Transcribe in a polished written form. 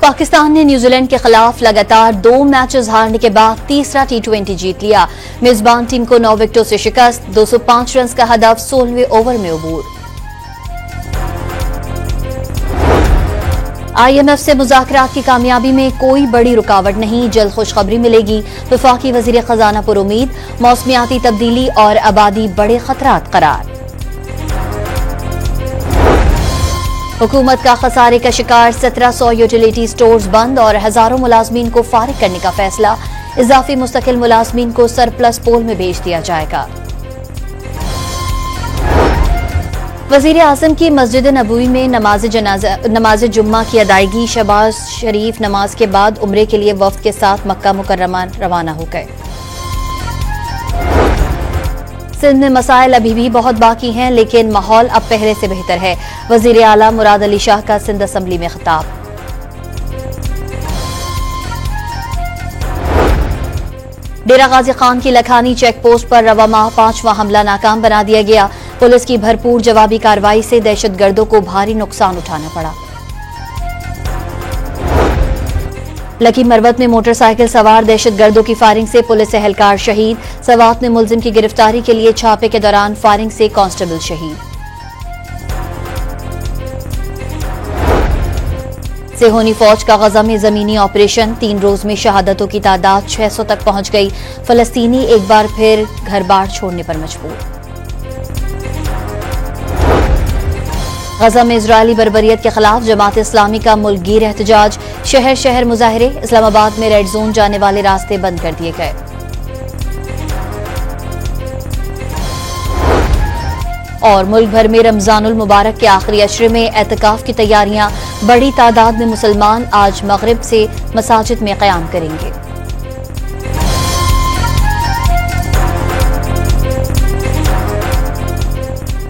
पाकिस्तान ने न्यूजीलैंड के खिलाफ लगातार 2 मैचेस हारने के बाद तीसरा T20 जीत लिया। मेजबान टीम को 9 विकेटों से शिकस्त, 205 रन का हदफ 16वें ओवर में अबूर। IMF से मुज़ाकरात की कामयाबी में कोई बड़ी रुकावट नहीं, जल्द खुशखबरी मिलेगी। वफाकी वज़ीर खजाना पर उम्मीद, मौसमियाती तब्दीली और आबादी बड़े खतरात करार। हुकूमत का खसारे का शिकार 1700 यूटिलिटी स्टोर्स बंद और हजारों मुलाजमीन को फारिग करने का फैसला। इजाफी मुस्तकिल मुलाजमीन को सरप्लस पोल में भेज दिया जाएगा। वजीर आजम की मस्जिद नबवी में नमाज जुम्मा की अदायगी। शहबाज शरीफ नमाज के बाद उम्रे के लिए वफ्द के साथ मक्का मुकर्रमा रवाना हो गए। सिंध में मसाइल अभी भी बहुत बाकी हैं, लेकिन माहौल अब पहले से बेहतर है। वजीर आला मुराद अली शाह का सिंध असम्बली में खिताब। डेरा गाजी खान की लखानी चेक पोस्ट पर रवा माह 5वां हमला नाकाम बना दिया गया। पुलिस की भरपूर जवाबी कार्रवाई से दहशतगर्दों को भारी नुकसान उठाना पड़ा। लकी मरवत में मोटरसाइकिल सवार दहशतगर्दों की फायरिंग से पुलिस एहलकार शहीद। सवात में मुलजिम की गिरफ्तारी के लिए छापे के दौरान फायरिंग से कांस्टेबल शहीद। सेहोनी फौज का गजा में जमीनी ऑपरेशन, 3 रोज में शहादतों की तादाद 600 तक पहुंच गई। फलस्तीनी एक बार फिर घर बार छोड़ने पर मजबूर। गजा में इजरायली बर्बरियत के खिलाफ जमात इस्लामी का मुल्कगीर एहतजाज। शहर शहर मुजाहरे, इस्लामाबाद में रेड जोन जाने वाले रास्ते बंद कर दिए गए। और मुल्क भर में रमजानुल मुबारक के आखिरी अशरे में एतकाफ की तैयारियां। बड़ी तादाद में मुसलमान आज मगरिब से मसाजिद में क़याम करेंगे।